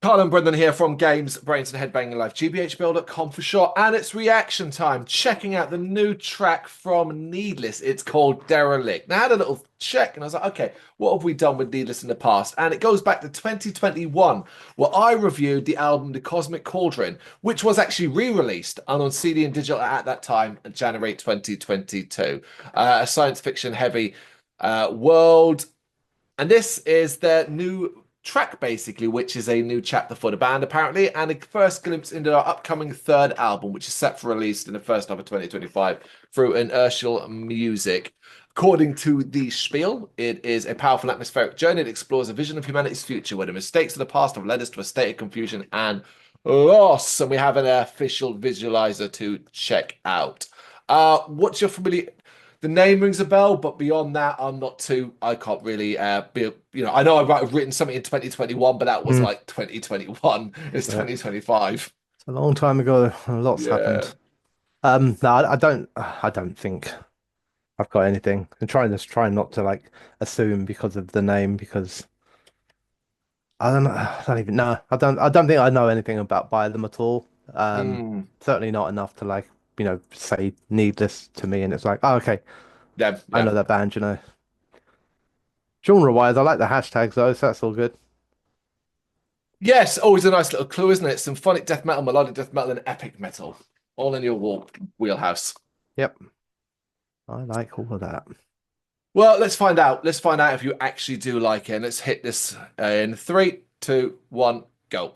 Carl and Brendan here from Brrraaains A Head-Banging Life, gbhblofficial for short, and it's reaction time. Checking out the new track from Needless. It's called Derelict. Now, I had a little check and I was like, okay, what have we done with Needless in the past? And it goes back to 2021, where I reviewed the album The Cosmic Cauldron, which was actually re-released and on CD and digital at that time, January 2022. A science fiction heavy world. And this is their new track, basically, which is a new chapter for the band, apparently, and a first glimpse into our upcoming third album, which is set for release in the first half of 2025 through Inertial Music. According to the spiel, it is a powerful atmospheric journey that explores a vision of humanity's future where the mistakes of the past have led us to a state of confusion and loss. And we have an official visualizer to check out. What's your familiar? The name rings a bell, but beyond that, I can't really I know I've written something in 2021, but that was Mm, like 2021. It's yeah, 2025. it's a long time ago. A lot's Yeah. happened. No, I don't think I've got anything. I'm trying not to like assume because of the name because I don't know. I don't even know. I don't think I know anything about by them at all. Mm. Certainly not enough to like say needless to me, and it's like, oh, okay, Yeah, I yeah. know that band. Genre wise, I like the hashtags though, so that's all good. Yes, always a nice little clue, isn't it? Symphonic death metal, melodic death metal, and epic metal. All in your wheelhouse. Yep, I like all of that. Well, let's find out. Let's find out if you actually do like it. And let's hit this in three, two, one, go.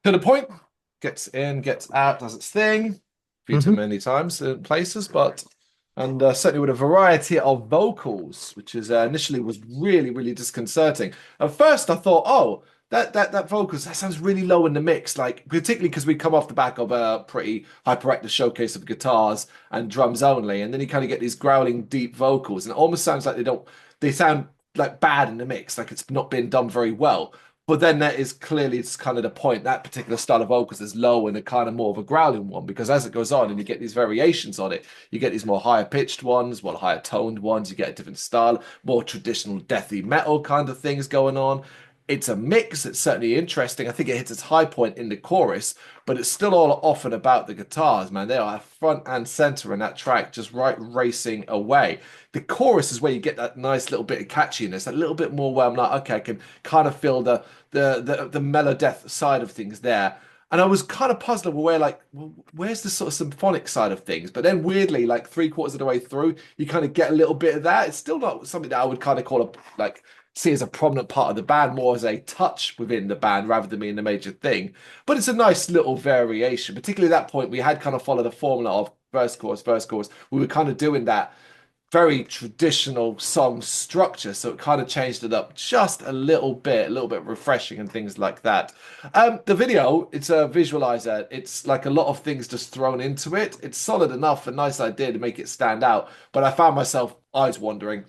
To the point, gets in, gets out, does its thing. A few too Hmm. many times in places, but and certainly with a variety of vocals, which is initially was really, really disconcerting. At first, I thought, oh, that vocals that sounds really low in the mix, like particularly because we come off the back of a pretty hyperactive showcase of guitars and drums only, and then you kind of get these growling, deep vocals, and it almost sounds like they sound like bad in the mix, like it's not been done very well. But then that is clearly it's kind of the point. That particular style of vocals is low and a kind of more of a growling one because as it goes on and you get these variations on it, you get these more higher pitched ones, more higher toned ones. You get a different style, more traditional deathy metal kind of things going on. It's a mix. It's certainly interesting. I think it hits its high point in the chorus, but it's still all off and about the guitars, man. They are front and center in that track, just right racing away. The chorus is where you get that nice little bit of catchiness, a little bit more where I'm like, okay, I can kind of feel the melodeath side of things there. And I was kind of puzzled where like, well, where's the sort of symphonic side of things? But then weirdly, like three-quarters of the way through, you kind of get a little bit of that. It's still not something that I would kind of call a like see as a prominent part of the band, more as a touch within the band rather than being the major thing. But it's a nice little variation. Particularly at that point, we had kind of followed the formula of verse, chorus, verse, chorus. We were kind of doing that very traditional song structure, so it kind of changed it up just a little bit refreshing and things like that. The video, it's a visualizer. It's like a lot of things just thrown into it. It's solid enough, a nice idea to make it stand out, but I found myself eyes wandering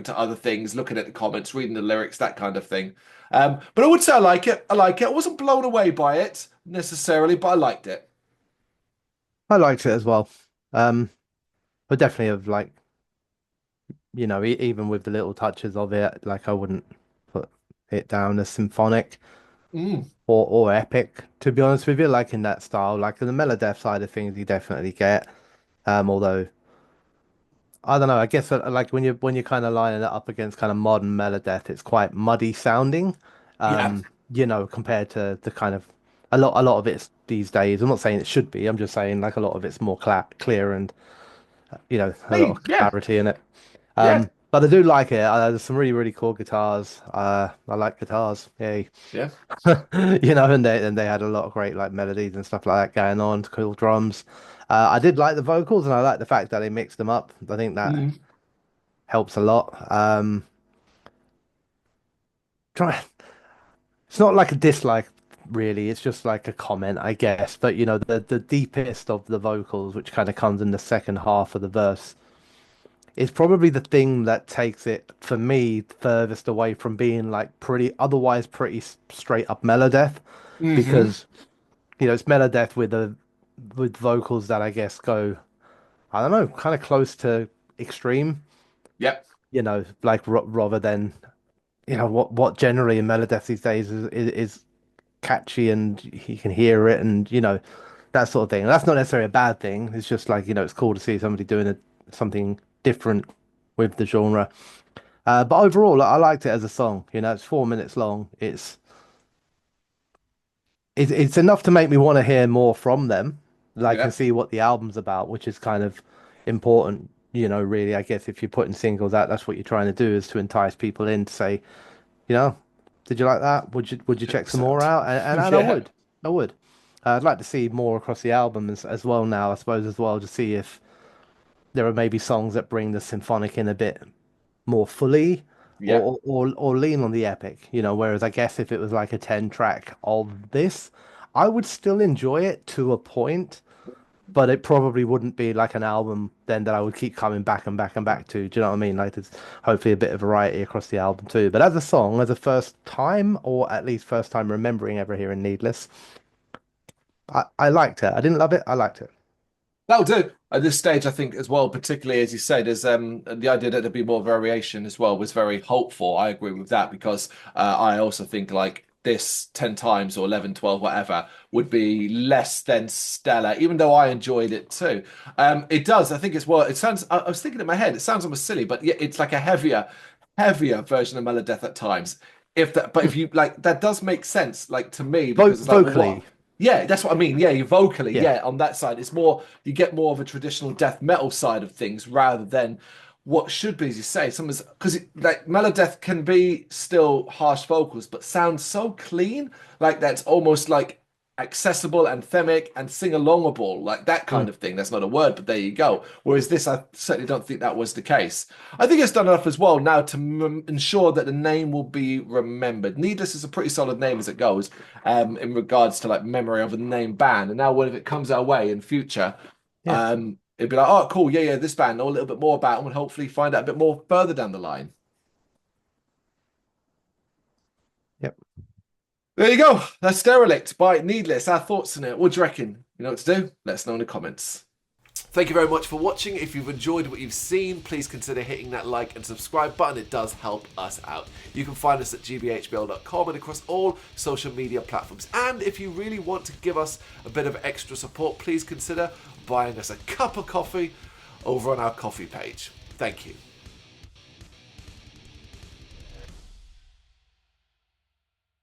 to other things, looking at the comments, reading the lyrics, that kind of thing. But I would say I like it. I like it. I wasn't blown away by it necessarily, but I liked it. I liked it as well. Um, but definitely of like, even with the little touches of it, like I wouldn't put it down as symphonic Mm, or epic, to be honest with you, like in that style. Like the Melodeath side of things you definitely get. Although I don't know, I guess like when you're kind of lining it up against kind of modern Melodeath, it's quite muddy sounding. yeah. Compared to the kind of a lot of it's these days. I'm not saying it should be, I'm just saying like a lot of it's more clear and a lot Hey, of yeah, clarity in it. yeah, But I do like it. There's some really, really cool guitars. I like guitars. Yay. yeah. And they had a lot of great like melodies and stuff like that going on, cool drums. I did like the vocals and I like the fact that they mixed them up. I think that Mm. helps a lot. Try it's not like a dislike really, it's just like a comment, I guess. But the deepest of the vocals, which kind of comes in the second half of the verse, is probably the thing that takes it for me furthest away from being like pretty straight up Melodeath, Hmm. because it's Melodeath with vocals that I guess go, I don't know, kind of close to extreme, Yep. like rather than what generally in Melodeath these days is catchy and you can hear it and that sort of thing. And that's not necessarily a bad thing. It's just like it's cool to see somebody doing something different with the genre. But overall, I liked it as a song. It's 4 minutes long. It's enough to make me want to hear more from them, like and Yeah. see what the album's about, which is kind of important. Really, I guess if you're putting singles out, that's what you're trying to do is to entice people in to say, you know, did you like that? Would you Check check this some more out. out? And I Yeah. would, I would. I'd like to see more across the album as well now, I suppose, as well, to see if there are maybe songs that bring the symphonic in a bit more fully Yeah. or lean on the epic, whereas I guess if it was like a 10 track of this, I would still enjoy it to a point, but it probably wouldn't be like an album then that I would keep coming back and back and back to. Do you know what I mean? Like there's hopefully a bit of variety across the album too. But as a song, as a first time, or at least first time remembering ever hearing Needless, I liked it. I didn't love it. I liked it. That'll do. At this stage, I think as well, particularly as you said, is the idea that there'd be more variation as well was very hopeful. I agree with that because I also think like this 10 times or 11, 12, whatever would be less than stellar, even though I enjoyed it too. It does. I think it's well, it sounds, I was thinking in my head, it sounds almost silly, but yeah, it's like a heavier version of Melodeath at times. If that, but if you like, that does make sense, like to me, because it's like, well, what? Vocally, Yeah, that's what I mean. Yeah, you vocally, yeah. yeah, on that side, it's more you get more of a traditional death metal side of things rather than what should be, as you say, someone's because like Melodeath can be still harsh vocals, but sounds so clean, like that's almost like accessible, anthemic, and sing-alongable, like that kind Mm. of thing. That's not a word, but there you go. Whereas this, I certainly don't think that was the case. I think it's done enough as well now to ensure that the name will be remembered. Needless is a pretty solid name as it goes, in regards to like memory of a name band. And now when if it comes our way in future, Yeah. it'd be like, oh, cool, yeah, yeah, this band, know a little bit more about them, and hopefully find out a bit more further down the line. Yep. There you go. That's Derelict by Needless. Our thoughts on it. What do you reckon? You know what to do? Let us know in the comments. Thank you very much for watching. If you've enjoyed what you've seen, please consider hitting that like and subscribe button. It does help us out. You can find us at gbhbl.com and across all social media platforms. And if you really want to give us a bit of extra support, please consider buying us a cup of coffee over on our coffee page. Thank you.